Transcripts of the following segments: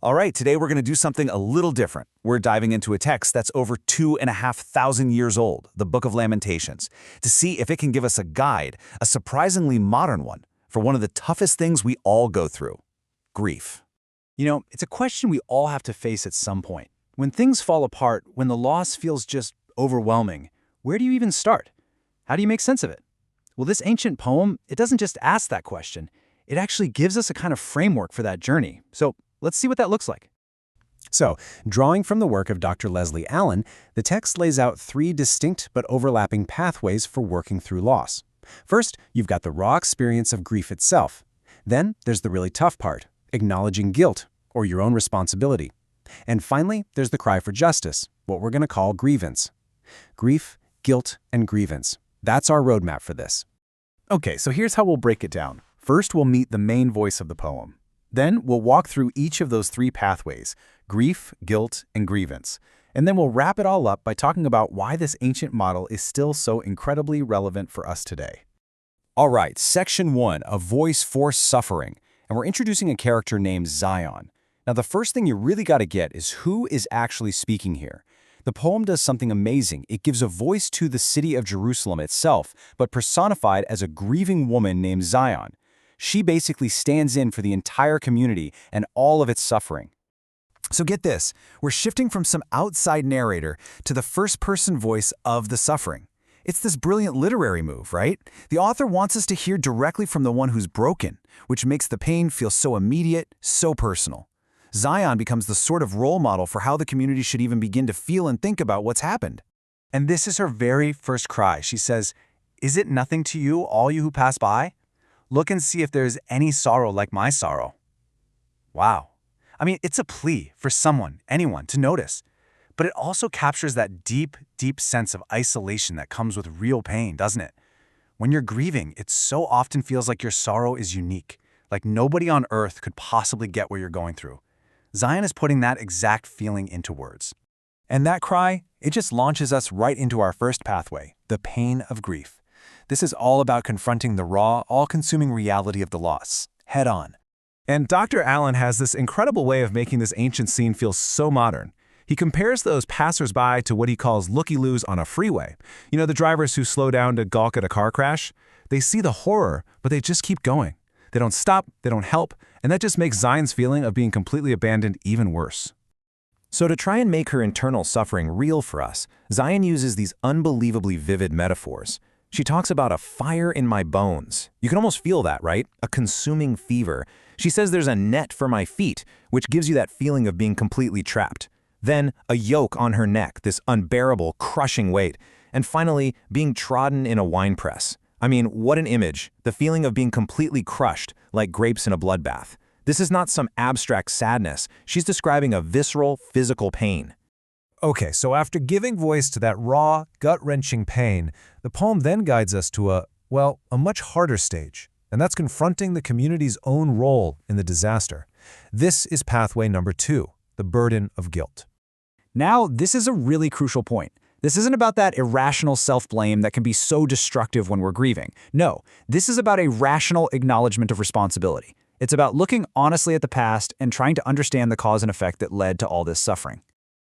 All right, today we're going to do something a little different. We're diving into a text that's over 2,500 years old, the Book of Lamentations, to see if it can give us a guide, a surprisingly modern one, for one of the toughest things we all go through: grief. It's a question we all have to face at some point. When things fall apart, when the loss feels just overwhelming, where do you even start? How do you make sense of it? Well, this ancient poem, it doesn't just ask that question. It actually gives us a kind of framework for that journey. So let's see what that looks like. So, drawing from the work of Dr. Leslie Allen, the text lays out three distinct but overlapping pathways for working through loss. First, you've got the raw experience of grief itself. Then, there's the really tough part, acknowledging guilt, or your own responsibility. And finally, there's the cry for justice, what we're going to call grievance. Grief, guilt, and grievance. That's our roadmap for this. Okay, so here's how we'll break it down. First, we'll meet the main voice of the poem. Then we'll walk through each of those three pathways: grief, guilt, and grievance. And then we'll wrap it all up by talking about why this ancient model is still so incredibly relevant for us today. All right, Section 1, a voice for suffering. And we're introducing a character named Zion. Now, the first thing you really got to get is who is actually speaking here. The poem does something amazing. It gives a voice to the city of Jerusalem itself, but personified as a grieving woman named Zion. She basically stands in for the entire community and all of its suffering. So get this, we're shifting from some outside narrator to the first-person voice of the suffering. It's this brilliant literary move, right? The author wants us to hear directly from the one who's broken, which makes the pain feel so immediate, so personal. Zion becomes the sort of role model for how the community should even begin to feel and think about what's happened. And this is her very first cry. She says, "Is it nothing to you, all you who pass by? Look and see if there is any sorrow like my sorrow." Wow. I mean, it's a plea for someone, anyone, to notice. But it also captures that deep, deep sense of isolation that comes with real pain, doesn't it? When you're grieving, it so often feels like your sorrow is unique, like nobody on earth could possibly get what you're going through. Zion is putting that exact feeling into words. And that cry, it just launches us right into our first pathway, the pain of grief. This is all about confronting the raw, all-consuming reality of the loss, head-on. And Dr. Allen has this incredible way of making this ancient scene feel so modern. He compares those passersby to what he calls looky-loos on a freeway. You know, the drivers who slow down to gawk at a car crash? They see the horror, but they just keep going. They don't stop, they don't help, and that just makes Zion's feeling of being completely abandoned even worse. So to try and make her internal suffering real for us, Zion uses these unbelievably vivid metaphors. She talks about a fire in my bones. You can almost feel that, right? A consuming fever. She says there's a net for my feet, which gives you that feeling of being completely trapped. Then a yoke on her neck, this unbearable, crushing weight. And finally, being trodden in a winepress. I mean, what an image. The feeling of being completely crushed, like grapes in a bloodbath. This is not some abstract sadness. She's describing a visceral, physical pain. Okay, so after giving voice to that raw, gut-wrenching pain, the poem then guides us to a much harder stage, and that's confronting the community's own role in the disaster. This is pathway number 2, the burden of guilt. Now, this is a really crucial point. This isn't about that irrational self-blame that can be so destructive when we're grieving. No, this is about a rational acknowledgement of responsibility. It's about looking honestly at the past and trying to understand the cause and effect that led to all this suffering.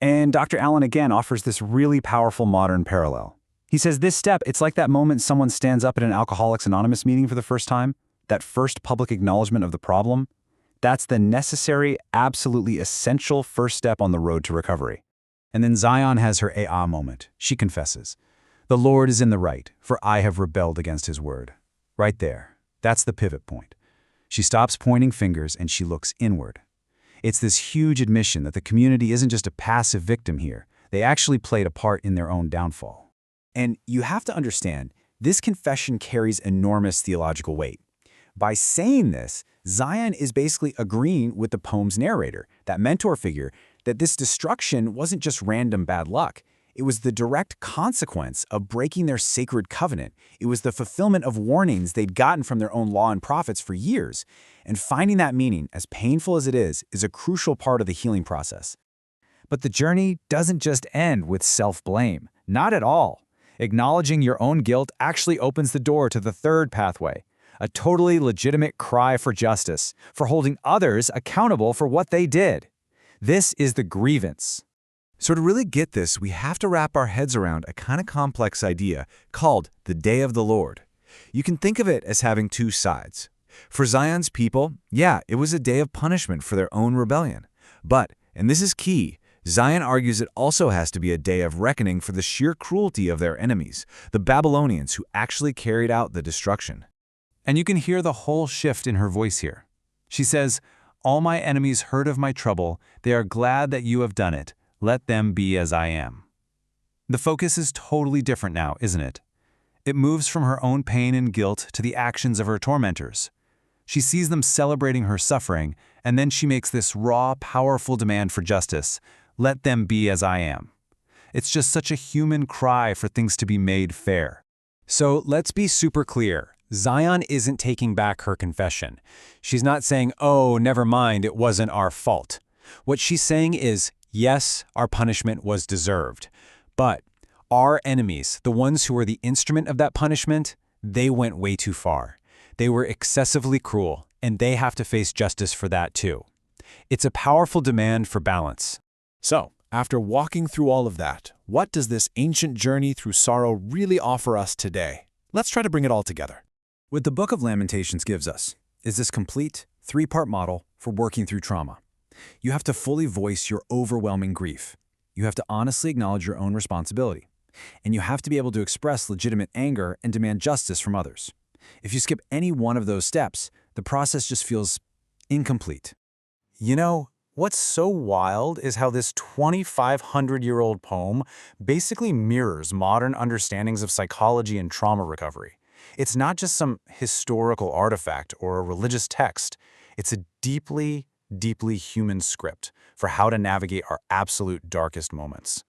And Dr. Allen again offers this really powerful modern parallel. He says this step, it's like that moment someone stands up at an Alcoholics Anonymous meeting for the first time, that first public acknowledgement of the problem. That's the necessary, absolutely essential first step on the road to recovery. And then Zion has her moment. She confesses, "The Lord is in the right, for I have rebelled against his word." Right there. That's the pivot point. She stops pointing fingers and she looks inward. It's this huge admission that the community isn't just a passive victim here. They actually played a part in their own downfall. And you have to understand, this confession carries enormous theological weight. By saying this, Zion is basically agreeing with the poem's narrator, that mentor figure, that this destruction wasn't just random bad luck. It was the direct consequence of breaking their sacred covenant. It was the fulfillment of warnings they'd gotten from their own law and prophets for years. And finding that meaning, as painful as it is a crucial part of the healing process. But the journey doesn't just end with self-blame. Not at all. Acknowledging your own guilt actually opens the door to the third pathway, a totally legitimate cry for justice, for holding others accountable for what they did. This is the grievance. So to really get this, we have to wrap our heads around a kind of complex idea called the Day of the Lord. You can think of it as having two sides. For Zion's people, yeah, it was a day of punishment for their own rebellion. But, and this is key, Zion argues it also has to be a day of reckoning for the sheer cruelty of their enemies, the Babylonians who actually carried out the destruction. And you can hear the whole shift in her voice here. She says, "All my enemies heard of my trouble. They are glad that you have done it. Let them be as I am." The focus is totally different now, isn't it? It moves from her own pain and guilt to the actions of her tormentors. She sees them celebrating her suffering, and then she makes this raw, powerful demand for justice. Let them be as I am. It's just such a human cry for things to be made fair. So let's be super clear. Zion isn't taking back her confession. She's not saying, "Oh, never mind, it wasn't our fault." What she's saying is, yes, our punishment was deserved. But our enemies, the ones who were the instrument of that punishment, they went way too far. They were excessively cruel, and they have to face justice for that too. It's a powerful demand for balance. So, after walking through all of that, what does this ancient journey through sorrow really offer us today? Let's try to bring it all together. What the Book of Lamentations gives us is this complete, three-part model for working through trauma. You have to fully voice your overwhelming grief. You have to honestly acknowledge your own responsibility. And you have to be able to express legitimate anger and demand justice from others. If you skip any one of those steps, the process just feels incomplete. You know, what's so wild is how this 2,500-year-old poem basically mirrors modern understandings of psychology and trauma recovery. It's not just some historical artifact or a religious text. It's a deeply, deeply human script for how to navigate our absolute darkest moments.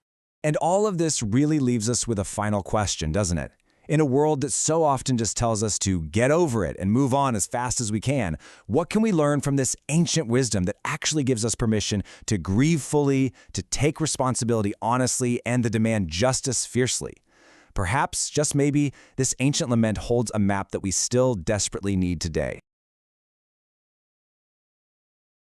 And all of this really leaves us with a final question, doesn't it? In a world that so often just tells us to get over it and move on as fast as we can, what can we learn from this ancient wisdom that actually gives us permission to grieve fully, to take responsibility honestly, and to demand justice fiercely? Perhaps, just maybe, this ancient lament holds a map that we still desperately need today.